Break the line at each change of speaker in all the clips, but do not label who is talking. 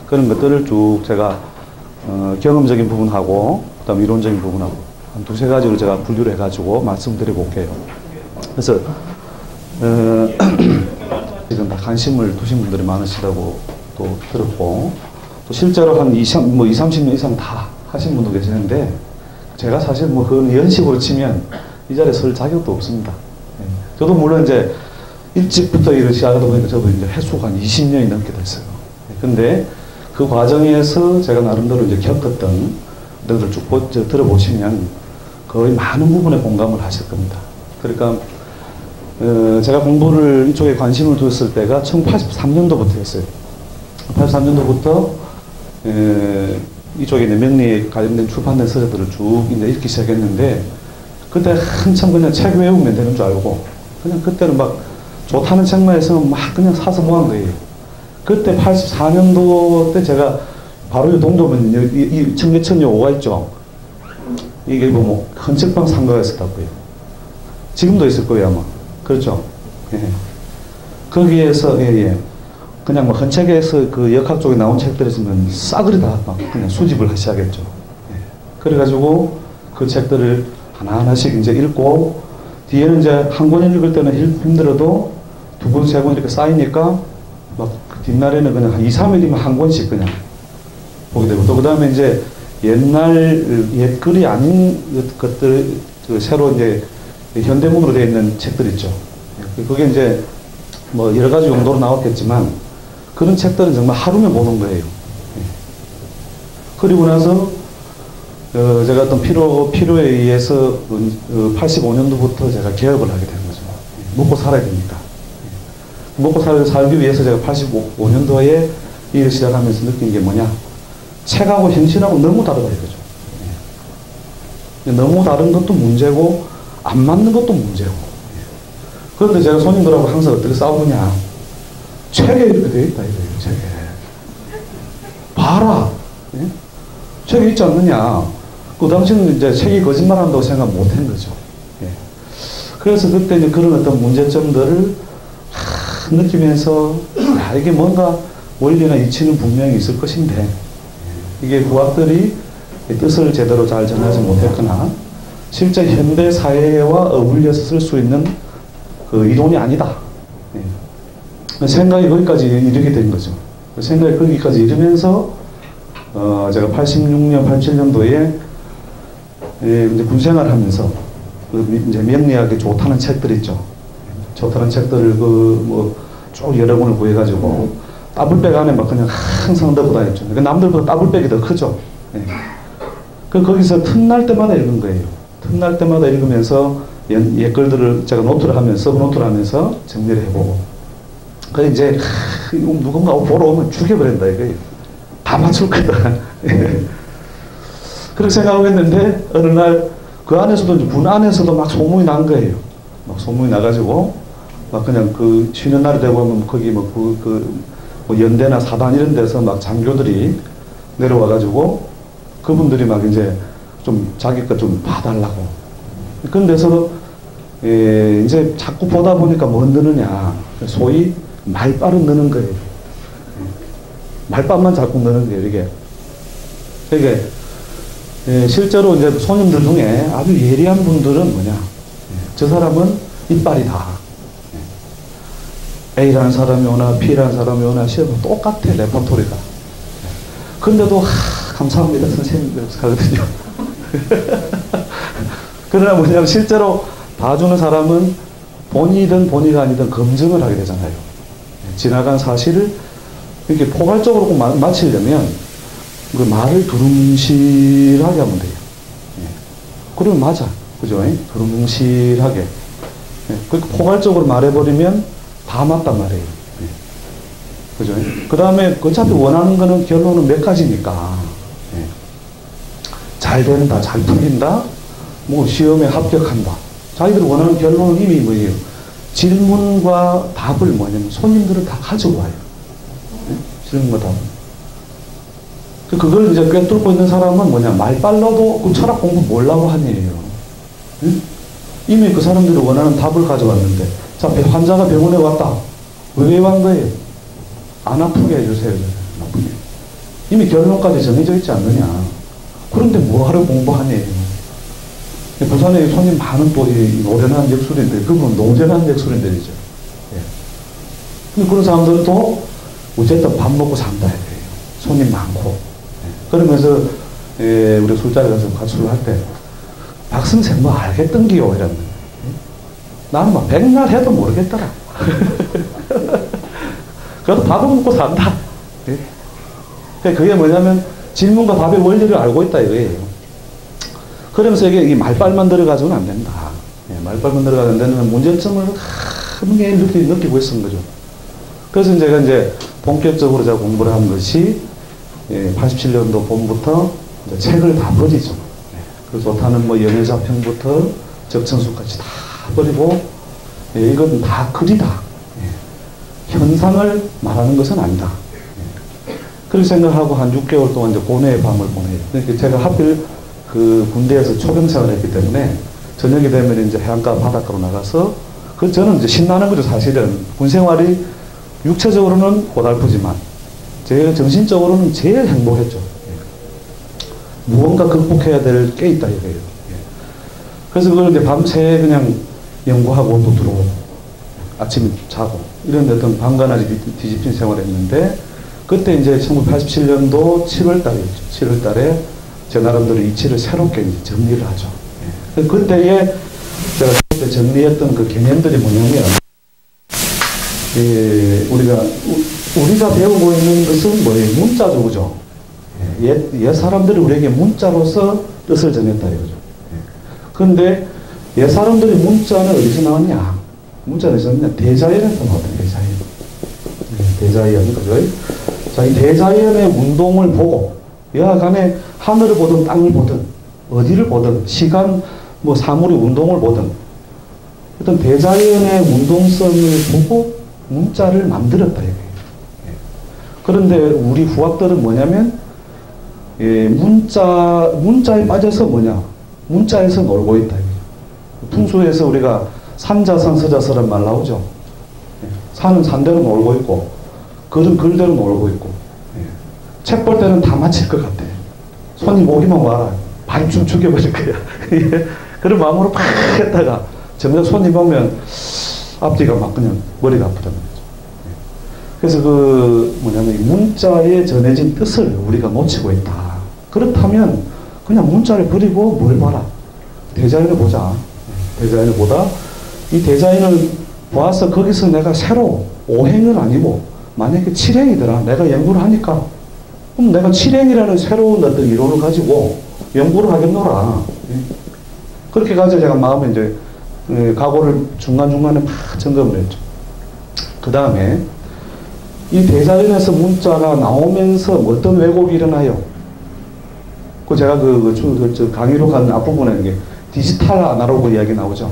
그런 것들을 쭉 제가 경험적인 부분하고 그다음 이론적인 부분하고 한 두세 가지로 제가 분류를 해가지고 말씀드려 볼게요. 그래서 지금 다 관심을 두신 분들이 많으시다고 또 들었고 또 실제로 한 20, 30년 이상 다 하신 분도 계시는데 제가 사실 뭐 그건 연식으로 치면 이 자리에 설 자격도 없습니다. 저도 물론 이제 일찍부터 일을 시작하다 보니까 저도 이제 횟수가 한 20년이 넘게 됐어요. 근데 그 과정에서 제가 나름대로 이제 겪었던 것들을 쭉 들어보시면 거의 많은 부분에 공감을 하실 겁니다. 그러니까 제가 공부를 이쪽에 관심을 두었을 때가 1983년도부터였어요. 83년도부터 이쪽에 명리에 관련된 출판된 서적들을 쭉 이제 읽기 시작했는데 그때 한참 그냥 책 외우면 되는 줄 알고 그냥 그때는 막 좋다는 책만 있으면 막 그냥 사서 모은 거예요. 그때 84년도 때 제가 바로 이 동조면 이 청계천이 5가 있죠. 이게 뭐 헌책방 상가가 있었다고요. 지금도 있을 거예요 아마. 그렇죠. 예. 거기에서 예. 그냥 뭐 헌책에서 그 역학 쪽에 나온 책들 있으면 싸그리 다 그냥 수집을 하셔야겠죠. 예. 그래가지고 그 책들을 하나하나씩 이제 읽고 뒤에는 이제 한 권을 읽을 때는 힘들어도 두 권, 세 권 이렇게 쌓이니까 막 뒷날에는 그냥 한 2, 3일이면 한 권씩 그냥 보게 되고 또 그 다음에 이제 옛날 옛글이 아닌 것들 새로 이제 현대문으로 되어 있는 책들 있죠. 그게 이제 뭐 여러 가지 용도로 나왔겠지만 그런 책들은 정말 하루면 보는 거예요. 그리고 나서 제가 어떤 필요에 의해서 85년도부터 제가 개업을 하게 된 거죠. 먹고 살아야 되니까. 먹고 살기 위해서 제가 85년도에 일을 시작하면서 느낀 게 뭐냐. 책하고 현실하고 너무 다르다 이거죠. 너무 다른 것도 문제고 안 맞는 것도 문제고. 그런데 제가 손님들하고 항상 어떻게 싸우느냐. 책에 이렇게 되어 있다 이거예요. 책에. 봐라. 예? 책에 있지 않느냐. 그 당시는 이제 책이 거짓말한다고 생각 못 한 거죠. 예. 그래서 그때 이제 그런 어떤 문제점들을 느끼면서 야, 이게 뭔가 원리나 이치는 분명히 있을 것인데 이게 구학들이 뜻을 제대로 잘 전하지 못했거나 실제 현대 사회와 어울려서 쓸 수 있는 그 이론이 아니다. 예. 생각이 거기까지 이르게 된 거죠. 생각이 거기까지 이르면서 제가 86년, 87년도에 이제 군생활 하면서 이제 명리학에 좋다는 책들 있죠. 좋다는 책들을 쭉 여러 권을 구해가지고 따블백 안에 막 그냥 항상 넣고 다녔죠. 그러니까 남들보다 따블백이 더 크죠. 네. 거기서 틈날 때마다 읽은 거예요. 틈날 때마다 읽으면서 옛글들을 제가 노트를 하면서 서브노트를 하면서 정리를 해보고 그래 이제 누군가 보러 오면 죽여버린다 이거예요. 다 맞출 거다. 그렇게 생각하고 있는데 어느 날 그 안에서도 군 안에서도 막 소문이 난 거예요. 막 소문이 나가지고 막 그냥 그 쉬는 날이 되고 하면 거기 뭐 연대나 사단 이런 데서 막 장교들이 내려와가지고 그분들이 막 이제 좀 자기 것 좀 봐달라고. 그런 데서 이제 자꾸 보다 보니까 뭐 넣느냐. 소위 말빨은 넣는 거예요. 말빨만 자꾸 넣는 거예요, 이게. 이게 실제로 이제 손님들 중에 아주 예리한 분들은 뭐냐. 저 사람은 이빨이다. A라는 사람이 오나 B라는 사람이 오나 시험은 똑같아, 레퍼토리가. 근데도 감사합니다, 선생님. 하거든요. 그러나 뭐냐면 실제로 봐주는 사람은 본이든 본의가 아니든 검증을 하게 되잖아요. 지나간 사실을 이렇게 포괄적으로 꼭 맞히려면 그 말을 두루뭉실하게 하면 돼요. 그러면 맞아. 그죠? 두루뭉실하게. 그렇게 포괄적으로 말해버리면 다 맞단 말이에요. 그죠? 그 다음에 어차피 원하는 거는 결론은 몇 가지니까. 잘 된다, 잘 풀린다, 뭐 시험에 합격한다. 자기들이 원하는 결론은 이미 뭐예요? 질문과 답을 뭐냐면 손님들은 다 가지고 와요. 질문과 답을. 그걸 이제 꿰뚫고 있는 사람은 뭐냐, 말 빨라도 그 철학 공부 몰라고 하니에요. 응? 이미 그 사람들이 원하는 답을 가져왔는데, 자, 환자가 병원에 왔다. 왜 왔는 거예요? 안 아프게 해주세요. 나쁘게. 이미 결론까지 정해져 있지 않느냐. 그런데 뭐하러 공부하니? 부산에 손님 많은 또 노련한 역술인들, 그분 농전한 역술인들이죠. 예. 근데 그런 사람들은 또 어쨌든 밥 먹고 산다 해요. 손님 많고. 예. 그러면서 우리 술자리 가서 같이 술할 때 박승생 뭐 알겠던기요? 이랬는데. 나는 막 백날 해도 모르겠더라. 그래도 밥은 먹고 산다. 예? 그게 뭐냐면 질문과 답의 원리를 알고 있다 이거예요. 그러면서 이게 말빨만 들어가지고는 안 된다. 예, 말빨만 들어가면 안 되는 문제점을 크게 느끼고 있었던 거죠. 그래서 제가 이제 본격적으로 제가 공부를 한 것이 87년도 봄부터 이제 책을 다 버리죠. 예, 그래서 좋다는 뭐 연애자평부터 적천수까지 다 버리고 이건 다 글이다. 예, 현상을 말하는 것은 아니다. 예, 그렇게 생각하고 한 6개월 동안 이제 고뇌의 밤을 보내요. 그러니까 제가 하필 그 군대에서 초병생활을 했기 때문에 저녁이 되면 이제 해안가 바닷가로 나가서 저는 이제 신나는 거죠. 사실은 군 생활이 육체적으로는 고달프지만 제 정신적으로는 제일 행복했죠. 예. 무언가 극복해야 될 게 있다 이거예요. 예. 그래서 그걸 이제 밤새 그냥 연구하고 또 들어오고 아침에 자고 이런 어떤 방관하지 뒤집힌 생활을 했는데 그때 이제 1987년도 7월 달이었죠. 7월 달에 제 나름대로 이치를 새롭게 이제 정리를 하죠. 예. 그때에 제가 그때 정리했던 그 개념들이 뭐냐면, 우리가 배우고 있는 것은 뭐예요? 문자죠, 그죠? 옛 사람들이 우리에게 문자로서 뜻을 정했다 이거죠. 예. 그런데 옛 사람들이 문자는 어디서 나왔냐? 문자는 어디서 나왔냐? 대자연에서 나왔다, 대자연. 대자연, 그죠? 자, 이 대자연의 운동을 보고, 여하간에 하늘을 보든 땅을 보든 어디를 보든 시간 뭐 사물의 운동을 보든 어떤 대자연의 운동성을 보고 문자를 만들었다 이거예요. 그런데 우리 후학들은 뭐냐면 문자에 빠져서 뭐냐 문자에서 놀고 있다 이거예요. 풍수에서 우리가 산자선 서자서란 말 나오죠. 산은 산대로 놀고 있고 글은 글대로 놀고 있고 책 볼 때는 다 맞힐 것 같아. 손님 오기만 와라. 반쯤 죽여버릴 거야. 그런 마음으로 팍 했다가 정작 손님 오면 앞뒤가 막 그냥 머리가 아프다는 거죠. 그래서 뭐냐면 문자에 전해진 뜻을 우리가 놓치고 있다. 그렇다면 그냥 문자를 버리고 뭘 봐라. 대자연을 보자. 대자연을 보다 이 대자연을 보아서 거기서 내가 새로 5행은 아니고 만약에 7행이더라. 내가 연구를 하니까 그럼 내가 7행이라는 새로운 어떤 이론을 가지고 연구를 하겠노라. 그렇게 가지고 제가 마음에 이제 각오를 중간중간에 막 점검을 했죠. 그 다음에 이 대자연에서 문자가 나오면서 어떤 왜곡이 일어나요? 그 제가 저 강의로 간 앞부분에 이게 디지털 아날로그 이야기 나오죠.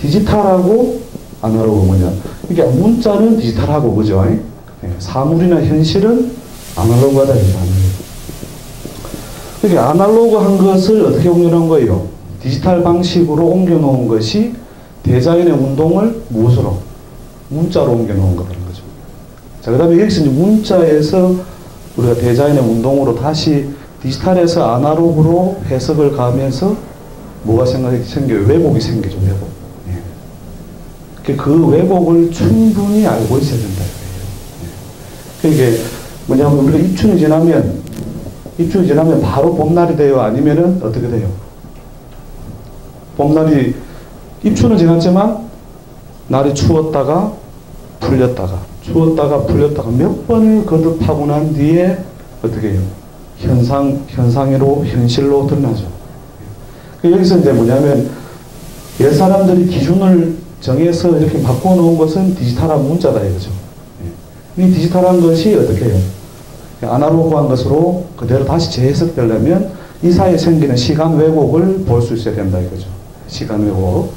디지털하고 아날로그 뭐냐? 이게 문자는 디지털하고 그죠? 사물이나 현실은 아날로그하다. 이렇게 아날로그한 것을 어떻게 옮겨놓은 거예요? 디지털 방식으로 옮겨놓은 것이 대자연의 운동을 무엇으로? 문자로 옮겨놓은 거라는 거죠. 자, 그 다음에 여기서 이제 문자에서 우리가 대자연의 운동으로 다시 디지털에서 아날로그로 해석을 가면서 뭐가 생겨요? 왜곡이 생기죠, 왜곡. 그 왜곡을 충분히 알고 있어야 된다. 이게 뭐냐면 우리가 입춘이 지나면 바로 봄날이 돼요? 아니면은 어떻게 돼요? 봄날이 입춘은 지났지만 날이 추웠다가 풀렸다가 몇 번을 거듭하고 난 뒤에 어떻게 해요? 현실로 드러나죠. 여기서 이제 뭐냐면 옛 사람들이 기준을 정해서 이렇게 바꿔놓은 것은 디지털한 문자다 이거죠. 이 디지털한 것이 어떻게 해요? 아날로그한 것으로 그대로 다시 재해석되려면 이 사이에 생기는 시간 왜곡을 볼 수 있어야 된다 이거죠. 시간 왜곡.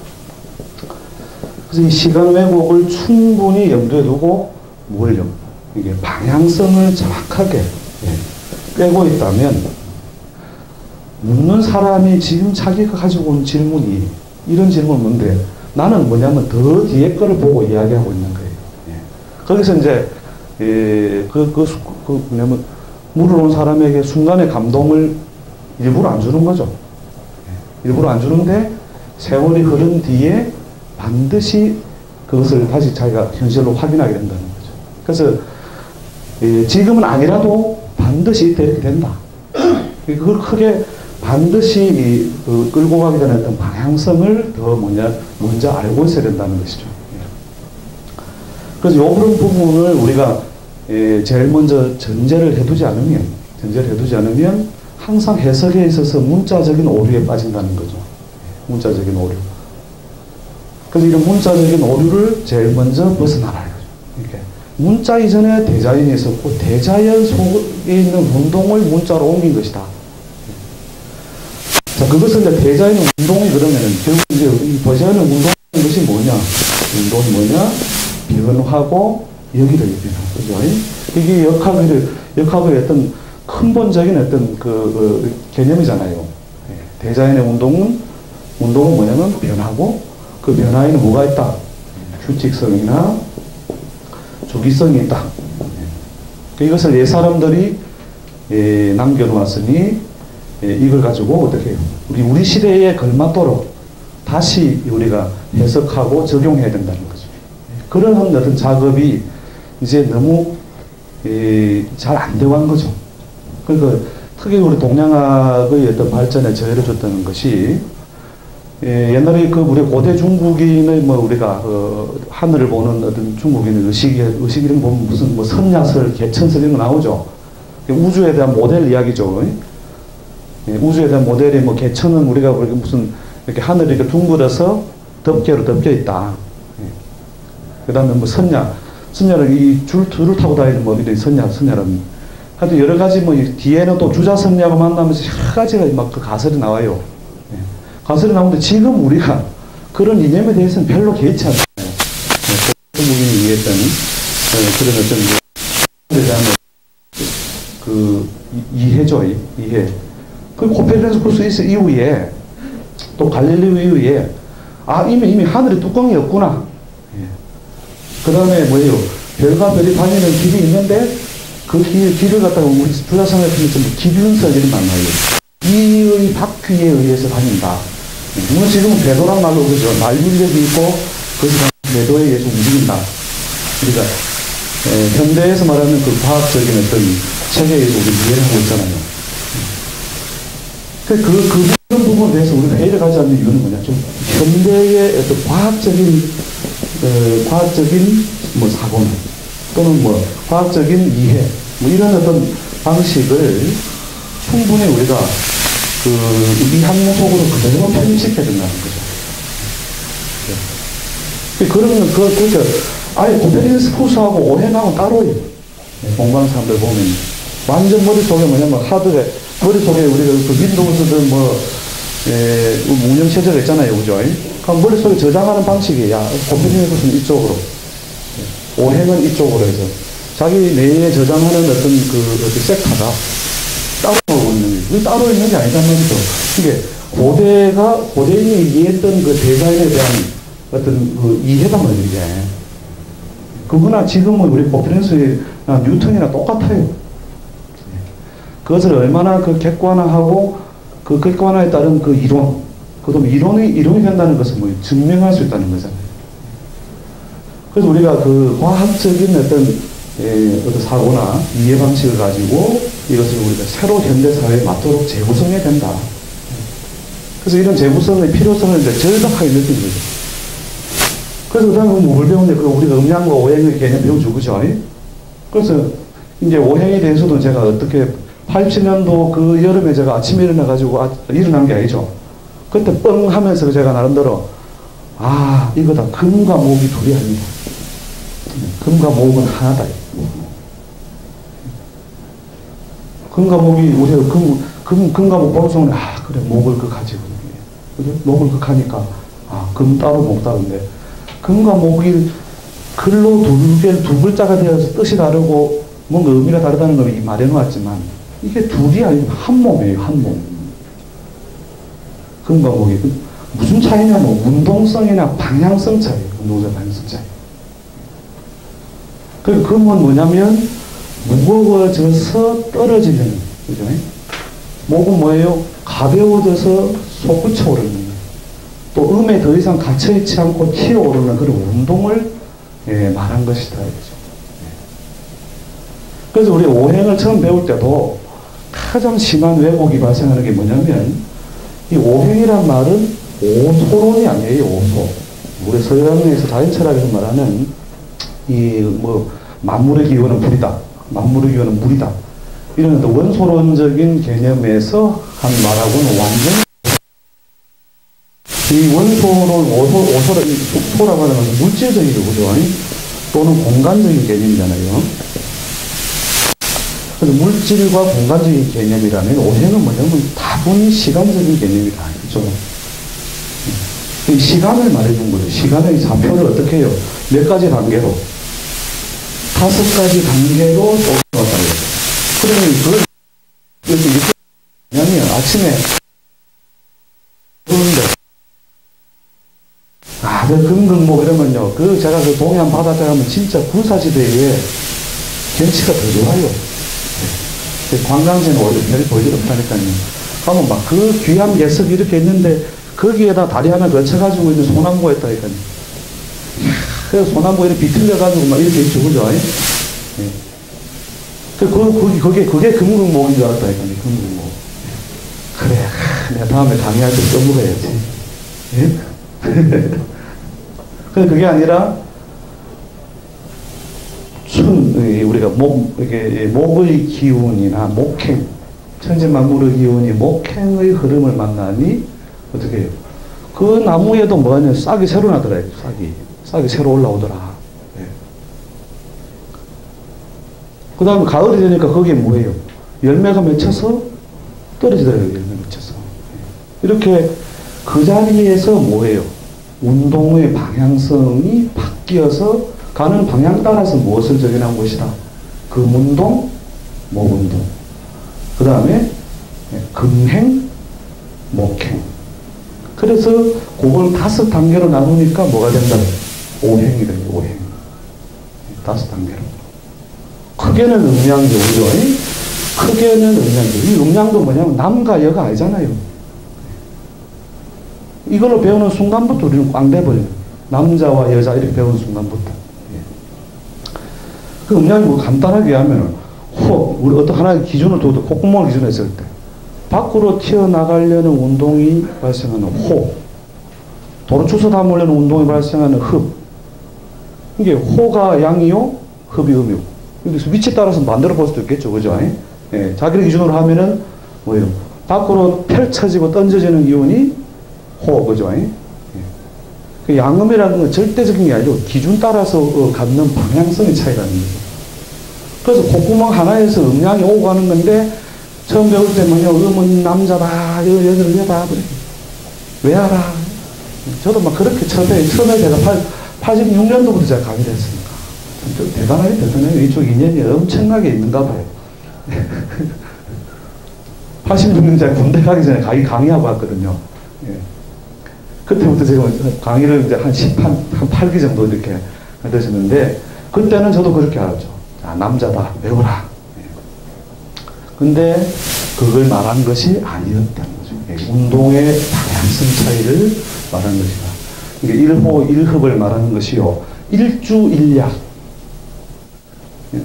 그래서 이 시간 왜곡을 충분히 염두에 두고 뭘요? 이게 방향성을 정확하게 빼고 있다면 묻는 사람이 지금 자기가 가지고 온 질문이 이런 질문은 뭔데 나는 뭐냐면 더 뒤에 거를 보고 이야기하고 있는 거예요. 거기서 이제 뭐냐면, 물을 온 사람에게 순간의 감동을 일부러 안 주는 거죠. 일부러 안 주는데, 세월이 흐른 뒤에 반드시 그것을 다시 자기가 현실로 확인하게 된다는 거죠. 그래서, 지금은 아니라도 반드시 이때 이렇게 된다. 그걸 크게 반드시 끌고 가게 되는 어떤 방향성을 더 먼저 알고 있어야 된다는 것이죠. 그래서 이런 부분을 우리가 제일 먼저 전제를 해두지 않으면 항상 해석에 있어서 문자적인 오류에 빠진다는 거죠. 문자적인 오류. 그래서 이런 문자적인 오류를 제일 먼저 벗어나라는 거죠. 이렇게. 문자 이전에 대자연이 있었고 대자연 속에 있는 운동을 문자로 옮긴 것이다. 자, 그것은 이제 대자연의 운동이 그러면은 결국 이제 이 대자연의 운동하는 것이 뭐냐? 운동이 뭐냐? 변화하고 여기를 변화. 그죠? 이게 역학의 어떤 근본적인 어떤 개념이잖아요. 대자연의 운동은 뭐냐면 변하고 그 변화에는 뭐가 있다? 규칙성이나 주기성이 있다. 이것을 옛사람들이 남겨놓았으니 이걸 가지고 어떻게 해요? 우리 시대에 걸맞도록 다시 우리가 해석하고 적용해야 된다는 거죠. 그런 어떤 작업이 이제 너무 잘 안 되고 한 거죠. 그러니까 특히 우리 동양학의 어떤 발전에 저해를 줬다는 것이 옛날에 우리 고대 중국인의 우리가 하늘을 보는 어떤 중국인의 의식 이런 거 보면 무슨 선야설, 개천설 이런 거 나오죠. 우주에 대한 모델 이야기죠. 우주에 대한 모델이 개천은 우리가 무슨 이렇게 하늘이 이렇게 둥글어서 덮개로 덮여 있다. 그 다음에 선야를 이 줄을 타고 다니는 이런 선야라는. 하여튼 여러 가지 뒤에는 또 주자선야가 만나면서 여러 가지가 그 가설이 나와요. 가설이 나오는데 지금 우리가 그런 이념에 대해서는 별로 개의치 않아요. 중국인이 이해했던 그런 어떤 대한 이해죠, 이해. 그 코페르니쿠스 이후에 또 갈릴레오 이후에 이미 하늘에 뚜껑이 없구나. 그 다음에 뭐예요? 별과 별이 다니는 길이 있는데 그 길을 갖다가 우리 주자성에 보면 기륜설 이런 만나요. 이의 바퀴에 의해서 다닌다. 물론 지금은 궤도란 말로 그러죠. 날윤력이 있고 그것이 궤도에 의해서 움직인다. 그러니까 현대에서 말하는 그 과학적인 어떤 체계에 의해서 우리 이해를 하고 있잖아요. 그런 부분에 대해서 우리가 회의를 가지 않는 이유는 뭐냐? 좀 현대의 어떤 과학적인 사고나 또는 과학적인 이해 이런 어떤 방식을 충분히 우리가 이 학문 속으로 그대로 편입시켜야 된다는 거죠. 그러면 그러니까 아예 코페르니쿠스하고 오행하고 따로예요. 공부하는 사람들 보면 완전 머릿속에 뭐냐면 하드웨어 머릿속에 우리가 윈도우스든 운영체제가 있잖아요. 그죠? 그럼 머릿속에 저장하는 방식이 코페르니쿠스는 이쪽으로 오행은 이쪽으로 해서 자기 내에 저장하는 어떤 섹터가 따로 있는 거예요. 따로 있는 게 아니단 말이죠. 이게 고대인이 이해했던 그 대자연에 대한 어떤 이해단 말이에요. 이게. 그거나 지금은 우리 코페르니쿠스나 뉴턴이나 똑같아요. 그것을 얼마나 객관화하고 그 객관화에 따른 이론, 그다음에 이론이 된다는 것은 증명할 수 있다는 거잖아요. 그래서 우리가 과학적인 어떤 사고나 이해 방식을 가지고 이것을 우리가 새로 현대사회에 맞도록 재구성해야 된다. 그래서 이런 재구성의 필요성을 이제 절박하게 느낀 거죠. 그래서 그 다음에 뭘 배우냐? 우리가 음양과 오행의 개념 배워주고, 그죠? 그래서 이제 오행에 대해서도 제가 어떻게 87년도 그 여름에 제가 아침에 일어나가지고 일어난 게 아니죠. 그때 뻥 하면서 제가 나름대로 이거다. 금과 목이 둘이 아니다. 금과 목은 하나다. 금과 목이 우리가 금과 목 보는 그래 목을 극하지. 그래? 목을 극하니까 금 따로 목 따로인데 금과 목이 글로 두 글자가 되어서 뜻이 다르고 뭔가 의미가 다르다는 걸 말해놓았지만 이게 둘이 아니고 한 몸이에요. 한 몸. 금과 목이 무슨 차이냐면 운동성이나 방향성 차이에요. 운동성 방향성 차이. 그 금은 뭐냐면 무거워져서 떨어지는, 그죠? 목은 뭐예요? 가벼워져서 솟구쳐 오르는 거예요. 또 음에 더 이상 갇혀있지 않고 튀어오르는 그런 운동을 말한 것이다. 이거죠. 그래서 우리 오행을 처음 배울 때도 가장 심한 왜곡이 발생하는 게 뭐냐면, 이 오행이란 말은 오소론이 아니에요. 오소. 우리 서양에서 자연철학에서 말하는 이 뭐 만물의 기원은 불이다, 만물의 기원은 물이다, 이런 원소론적인 개념에서 한 말하고는 완전, 이 원소론, 소라고 하는 것은 물질적인 거죠. 또는 공간적인 개념이잖아요. 그래서 물질과 공간적인 개념이라면 오행은 뭐냐면 다분히 시간적인 개념이다. 그죠? 시간을 말해준 거죠. 시간의 좌표를 어떻게 해요? 몇 가지 단계로? 5가지 단계로 쫓아왔다. 그러면 그걸, 왜냐면 아침에, 그런데, 금금목 이러면요. 제가 그 동해안 바닷가에 가면 진짜 군사지대에 경치가 더 좋아요. 관광지는 오히려 별 볼일 없다니까요. 가면 막 그 귀한 예석이 이렇게 있는데 거기에다 다리 하나 걸쳐가지고 있는 소나무가 있다니까요. 그래서 소나무 이렇게 비틀려가지고 막 이렇게 있죠. 그죠? 그게 금금목인 줄 알았다니까요. 금금목. 그래. 내가 다음에 강의할 때 써먹어야지. 예? 근데 그게 아니라, 우리가 목의 기운이나 목행, 천지만물의 기운이 목행의 흐름을 만나니, 어떻게 해요? 그 나무에도 뭐냐, 싹이 새로 나더라고요. 싹이 새로 올라오더라. 네. 그 다음에 가을이 되니까 거기에 뭐예요? 열매가 맺혀서 떨어지더라고요. 열매 맺혀서. 이렇게 그 자리에서 뭐예요? 운동의 방향성이 바뀌어서 가는 방향 따라서 무엇을 적용한 것이다? 금운동, 목운동. 그 다음에 금행, 목행. 그래서 그걸 5단계로 나누니까 뭐가 된다? 오행이 돼요. 오행. 5단계로. 크게는 음양조, 그죠? 크게는 음양조. 이 음양도 뭐냐면 남과 여가 아니잖아요. 이걸로 배우는 순간부터 우리는 꽝 돼버려요. 남자와 여자 이렇게 배우는 순간부터. 그 음양이 뭐 간단하게 하면, 우리 어떤 하나의 기준을 두고, 콧구멍을 기준으로 했을 때, 밖으로 튀어나가려는 운동이 발생하는 호, 도로 주워 담으려는 운동이 발생하는 흡. 이게 호가 양이요, 흡이 음이요. 그래서 위치에 따라서 반대로 볼 수도 있겠죠. 그죠? 예, 자기를 기준으로 하면은, 뭐예요? 밖으로 펼쳐지고 던져지는 기운이 호, 그죠? 예. 그 양음이라는 건 절대적인 게 아니고 기준 따라서 갖는 방향성의 차이라는 거죠. 그래서 콧구멍 하나에서 음양이 오고 가는 건데, 처음 배울 때 뭐냐, 음은 남자다, 여자는 여다, 그래. 왜 알아? 저도 막 그렇게 처음에 제가 86년도부터 제가 강의를 했으니까. 좀 대단해요. 이쪽 인연이 엄청나게 있는가 봐요. 86년 제가 군대 가기 전에 강의하고 왔거든요. 예. 그때부터 제가 강의를 이제 한 8기 정도 이렇게 하셨는데, 그때는 저도 그렇게 알았죠. 아, 남자다, 배워라. 예. 근데 그걸 말한 것이 아니었다는 거죠. 예. 운동의 방향성 차이를 말한 것이다. 이게 1호 1흡을 말하는 것이요. 일주일약. 예.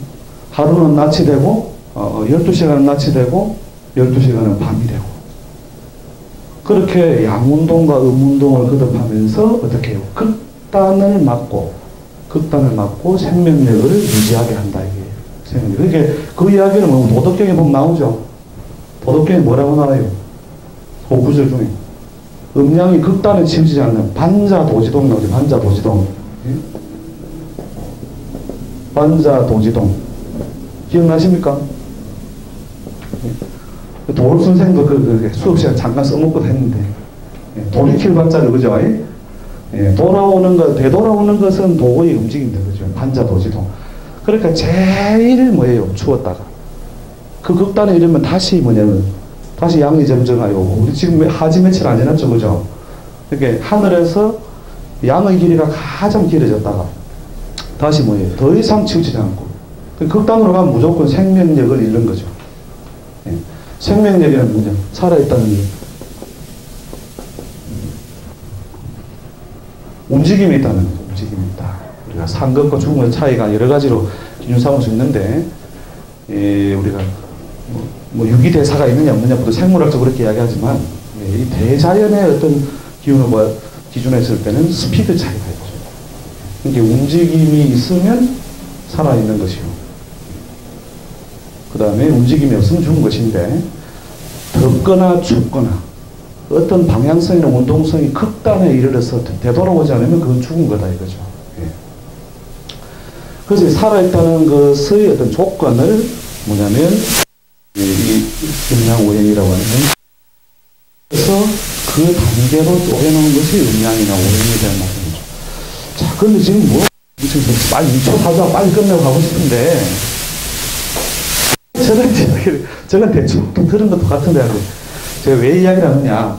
하루는 낮이 되고, 12시간은 낮이 되고, 12시간은 밤이 되고. 그렇게 양운동과 음운동을 거듭하면서 어떻게 해요? 극단을 막고 생명력을 유지하게 한다. 이게 생명력. 그게 그 이야기는 뭐 도덕경에 보면 나오죠. 도덕경에 뭐라고 나와요? 5구절 중에. 음양이 극단에 치우치지 않는 반자도지동 나오죠. 반자도지동. 예? 반자도지동. 기억나십니까? 도올 선생도 수업 시간 잠깐 써먹고 했는데, 돌이킬 반자를, 그죠? 되돌아오는 것은 도의 움직임들, 그죠? 반자도지동. 그러니까 제일 뭐예요? 추웠다가. 그 극단에 이르면 다시 다시 양이 점점하여 오고, 우리 지금 하지 며칠 안 지났죠, 그죠? 이렇게 하늘에서 양의 길이가 가장 길어졌다가, 다시 뭐예요? 더 이상 치우치지 않고. 극단으로 가면 무조건 생명력을 잃는 거죠. 예. 생명력이란 뭐냐? 살아있다는 게. 움직임이 있다는 거죠. 움직임이 있다. 우리가 산 것과 죽은 것의 차이가 여러 가지로 기준 삼을 수 있는데, 예, 우리가 뭐 유기대사가 있느냐 없느냐부터 생물학적으로 그렇게 이야기하지만, 예, 이 대자연의 어떤 기준으로 기준에 있을 때는 스피드 차이가 있죠. 이게 움직임이 있으면 살아있는 것이요. 그 다음에 움직임이 없으면 죽은 것인데, 덥거나 춥거나 어떤 방향성이나 운동성이 극단에 이르러서 되돌아오지 않으면 그건 죽은 거다 이거죠. 예. 그래서 살아있다는 것의 어떤 조건을 뭐냐면 이 음양오행이라고 하는, 그래서 그 단계로 쪼개놓은 것이 음양이나 오행에 대한 말씀이죠. 자, 그런데 지금 뭐 빨리 2초 하자 빨리 끝내고 가고 싶은데, 저건 대충 들은 것도 같은데, 제가 왜 이야기를 하느냐.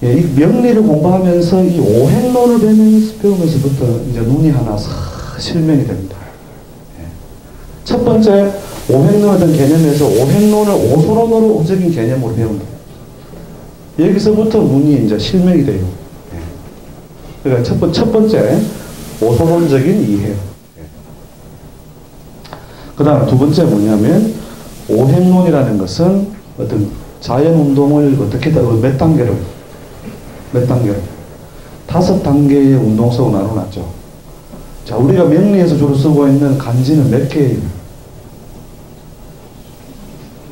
예, 이 명리를 공부하면서 이 오행론을 배우면서부터 이제 눈이 하나 싹 실명이 됩니다. 예. 첫 번째, 오행론 어떤 개념에서 오행론을 오소론으로 움직인 개념으로 배운다. 여기서부터 눈이 이제 실명이 돼요. 예. 그러니까 첫 번째, 오소론적인 이해. 예. 그 다음 두 번째 뭐냐면, 오행론이라는 것은 어떤 자연운동을 어떻게 몇 단계로 5단계의 운동성을 나눠놨죠. 자, 우리가 명리에서 주로 쓰고 있는 간지는 몇 개예요?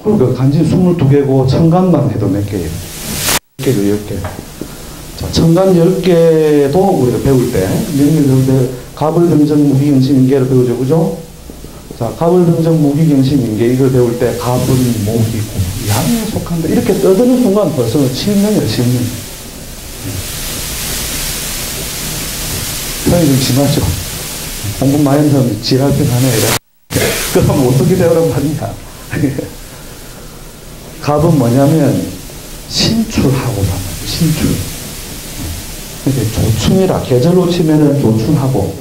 그러니까 간지 22개고 천간만 해도 몇 개예요? 10개죠, 10개. 자, 천간 10개도 우리가 배울 때, 명리 배울 때 갑을등정 무기경신인계를 배우죠, 그죠? 자, 갑을등정 무기경신인계 이걸 배울 때 갑은 목이 양에 속한다 이렇게 떠드는 순간 벌써 실명이에요, 실명. 형이 좀 심하죠. 공부 많이 하는 사람이 지랄병 하네. 그럼 어떻게 되오란 말이냐. 갑은 뭐냐면 신출하고 신출. 조충이라 계절로 치면은 조충하고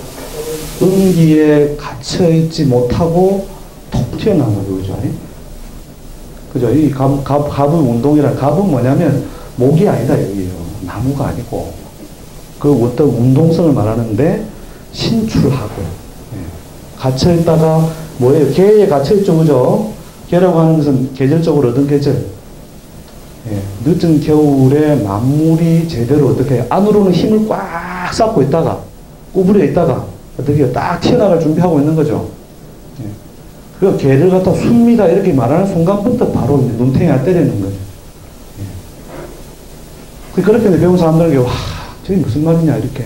음기에 갇혀있지 못하고 톡 튀어나오는 거죠. 그죠? 이 갑은 운동이란, 갑은 뭐냐면 목이 아니다 여기에요. 나무가 아니고 그 어떤 운동성을 말하는데 신출하고, 예. 갇혀있다가 뭐예요? 개에 갇혀있죠, 그죠? 개라고 하는 것은 계절적으로 어떤 계절? 예. 늦은 겨울에 만물이 제대로 어떻게 안으로는 힘을 꽉 쌓고 있다가 구부려 있다가 어떻게 딱 튀어나갈 준비하고 있는 거죠. 예. 그 개를 갖다 숲니다 이렇게 말하는 순간부터 바로 눈탱이가 때리는 거죠. 예. 그렇게 배운 사람들에게 와 저게 무슨 말이냐 이렇게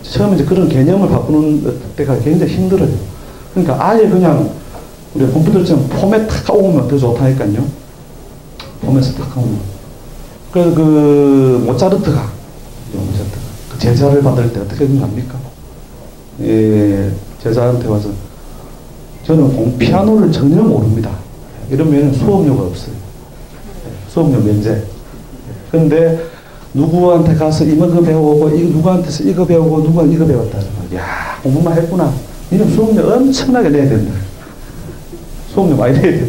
처음에 이제 그런 개념을 바꾸는 때가 굉장히 힘들어요. 그러니까 아예 그냥 우리 컴퓨터처럼 폼에 탁 오면 더 좋다니까요. 폼에서 탁 오면. 그래서 그 모차르트가 그 제자를 받을 때 어떻게 합니까? 예, 제자한테 와서 저는 피아노를 전혀 모릅니다. 이러면 수업료가 없어요. 수업료 면제. 근데 누구한테 가서 이거 배우고 누구한테서 이거 배우고 누가 이거 배웠다. 야 공부만 했구나. 이런 수업료 엄청나게 내야 된다. 수업료 많이 내야 돼요.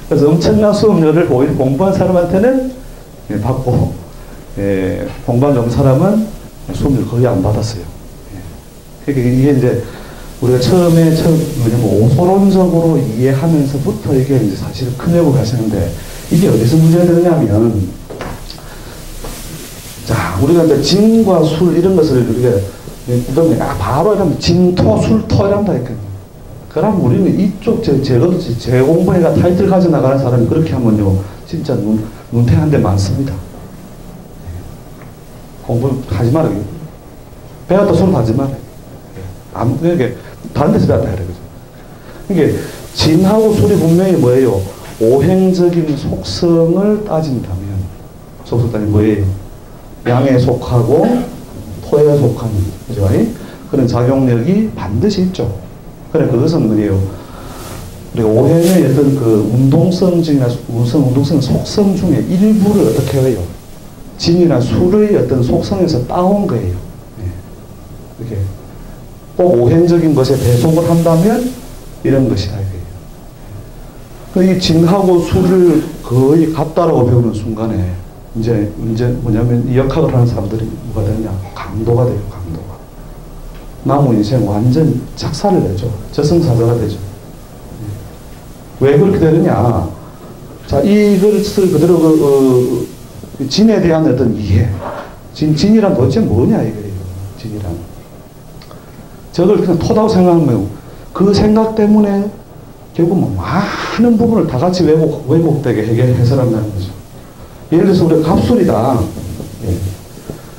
그래서 엄청난 수업료를 오히려 공부한 사람한테는 예, 받고 예, 공부한 없는 사람은 수업료를 거의 안 받았어요. 예. 그러니까 이게 이제 우리가 처음에 뭐냐면 오소론적으로 이해하면서부터 이게 이제 사실 큰 회복을 하시는데 이게 어디서 문제가 되느냐면 자, 우리가 이제 진과 술 이런 것을 우리가 그러면 바로 이러면 진토, 술토 이란다 했거든요. 그럼 우리는 이쪽 제 공부해가 타이틀 가져 나가는 사람이 그렇게 하면요 진짜 눈탱한 데 많습니다. 공부하지 말아요. 배웠다 손 하지 말아요. 이게 다른 데서 배웠다 그래. 이게 진하고 술이 분명히 뭐예요? 오행적인 속성을 따진다면 속성 따지면 뭐예요? 양에 속하고 토에 속하는 그죠? 그런 작용력이 반드시 있죠. 그래 그것은 뭐예요? 우리가 오행의 어떤 그 운동성이나 운동성 속성 중에 일부를 어떻게 해요? 진이나 술의 어떤 속성에서 따온 거예요. 네. 이렇게 꼭 오행적인 것에 배속을 한다면 이런 것이다. 이 진하고 수를 거의 같다라고 배우는 순간에 이제 뭐냐면 이 역학을 하는 사람들이 뭐가 되냐? 강도가 돼요. 강도가. 남은 인생 완전 작사를 내죠. 저승사자가 되죠. 왜 그렇게 되느냐? 자, 이것을 그대로 진에 대한 어떤 이해. 진이란 도대체 뭐냐 이거예요. 진이란. 저걸 그냥 토다고 생각하면 그 생각 때문에 결국 뭐 많은 부분을 다 같이 왜곡되게 해설한다는 거죠. 예를 들어서 우리가 갑술이다. 예.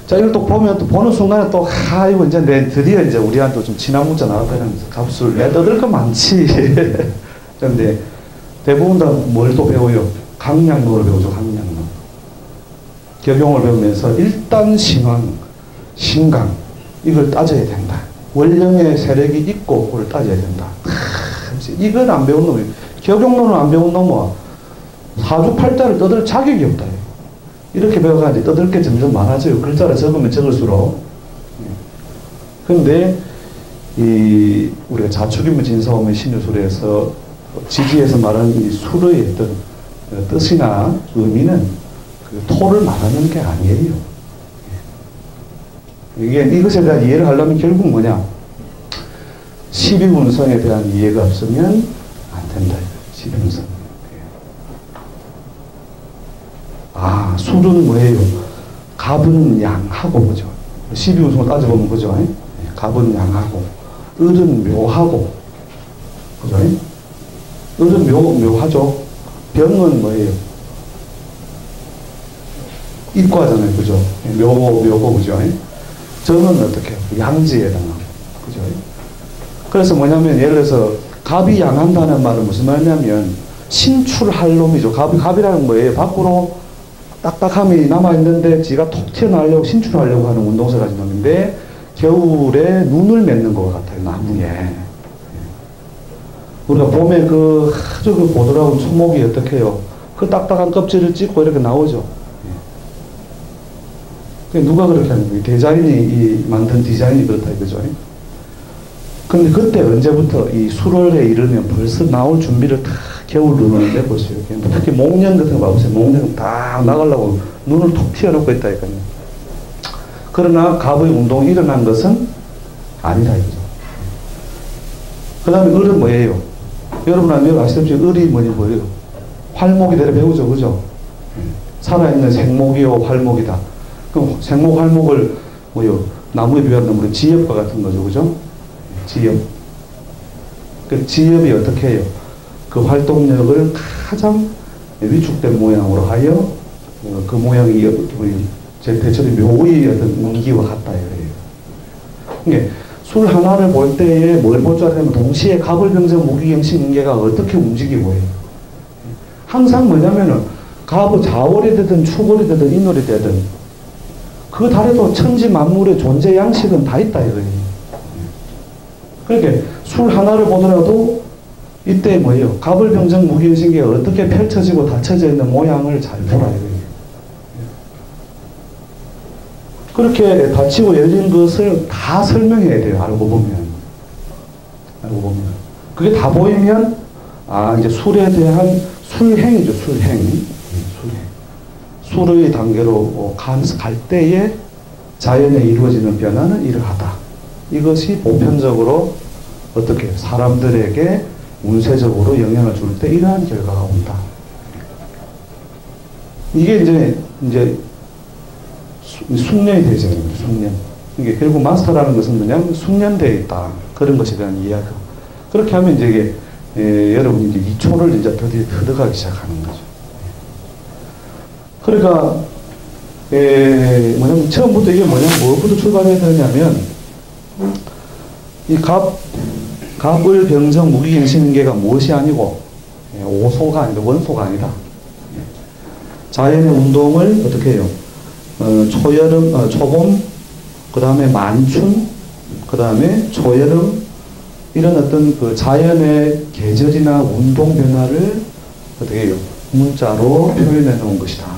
자, 이걸 또 보면 또 보는 순간에 또, 이거 이제 드디어 이제 우리한테 좀 진한 문자 나왔다는 거죠. 갑술. 내 떠들 거 많지. 그런데 대부분 다 뭘 또 배워요? 강량론을 배우죠. 강량론. 격용을 배우면서 일단 신왕, 신강, 이걸 따져야 된다. 원령의 세력이 있고, 그걸 따져야 된다. 이걸 안 배운 놈이, 격용론을 안 배운 놈은 사주팔자를 떠들 자격이 없다. 이렇게 배워가지고 떠들 게 점점 많아져요. 글자를 적으면 적을수록. 그런데, 우리가 자축인무 진사오면 신유술에서 지지에서 말하는 이 술의 어떤 뜻이나 의미는 그 토를 말하는 게 아니에요. 이것에 대한 이해를 하려면 결국 뭐냐? 12운성에 대한 이해가 없으면 안 된다. 12운성. 술은 뭐예요? 갑은 양하고, 그죠? 12운성을 따져보면, 그죠? 갑은 양하고, 을은 묘하고, 그죠? 을은 묘하죠? 병은 뭐예요? 입과잖아요. 그죠? 묘고, 그죠? 정은 어떻게 해요? 양지에 해당하고, 그죠? 그래서 뭐냐면, 예를 들어서, 갑이 양한다는 말은 무슨 말이냐면, 신출할 놈이죠. 갑이라는 거예요. 밖으로 딱딱함이 남아있는데, 지가 톡 튀어나오려고, 신출하려고 하는 운동세 가진 놈인데, 겨울에 눈을 맺는 것 같아요. 나무에. 우리가 봄에 아주 보드라운 초목이 어떻게 해요? 그 딱딱한 껍질을 찍고 이렇게 나오죠. 누가 그렇게 하는 거예요? 디자인이, 만든 디자인이 그렇다 이거죠. 근데 그때 언제부터 이 수월에 이르면 벌써 나올 준비를 다 겨울 눈을 내보세요. 특히 목련 같은 거 봐보세요. 목련 다 나가려고 눈을 톡 튀어놓고 있다니까요. 그러나 갑의 운동이 일어난 것은 아니다 이거죠. 그 다음에 을은 뭐예요? 여러분 아시다시피 을이 뭐예요? 활목이 되려 배우죠. 그죠? 살아있는 생목이요 활목이다. 그럼 생목 활목을 나무에 비유한다면 우리 지엽과 같은 거죠. 그죠? 지엽. 그 지엽이 어떻게 해요? 그 활동력을 가장 위축된 모양으로 하여 그 모양이 대체로 묘의 어떤 문기와 같다 이거예요. 그러니까 술 하나를 볼 때에 뭘 볼 줄 알았냐면 동시에 갑을병정 무기경신 인계가 어떻게 움직이고 해요. 항상 뭐냐면은 갑의 자월이 되든 축월이 되든 인월이 되든 그 달에도 천지 만물의 존재 양식은 다 있다 이거예요. 그러니까 술 하나를 보더라도 이때 뭐예요? 갑을병정 무기경신계가 어떻게 펼쳐지고 닫혀져 있는 모양을 잘 보라 이거예요. 그렇게 닫히고 열린 것을 다 설명해야 돼요. 알고 보면. 그게 다 보이면, 이제 술에 대한 술행이죠. 술행. 술의 단계로 갈 때에 자연에 이루어지는 변화는 이러하다. 이것이 보편적으로 어떻게 사람들에게 운세적으로 영향을 줄 때 이러한 결과가 온다. 이게 이제 숙련이 되죠. 숙련. 이게 결국 마스터라는 것은 그냥 숙련되어 있다. 그런 것에 대한 이야기. 그렇게 하면 이제 여러분이 이제 2초를 이제 드디어 뜯어가기 시작하는 거죠. 그러니까, 처음부터 이게 무엇부터 출발해야 되냐면, 이 갑을 병정 무기경신계가 무엇이 아니고, 오소가 아니다. 원소가 아니다. 자연의 운동을 어떻게 해요? 초여름, 초봄, 그 다음에 만춘, 그 다음에 초여름, 이런 어떤 그 자연의 계절이나 운동 변화를 어떻게 해요? 문자로 표현해 놓은 것이다.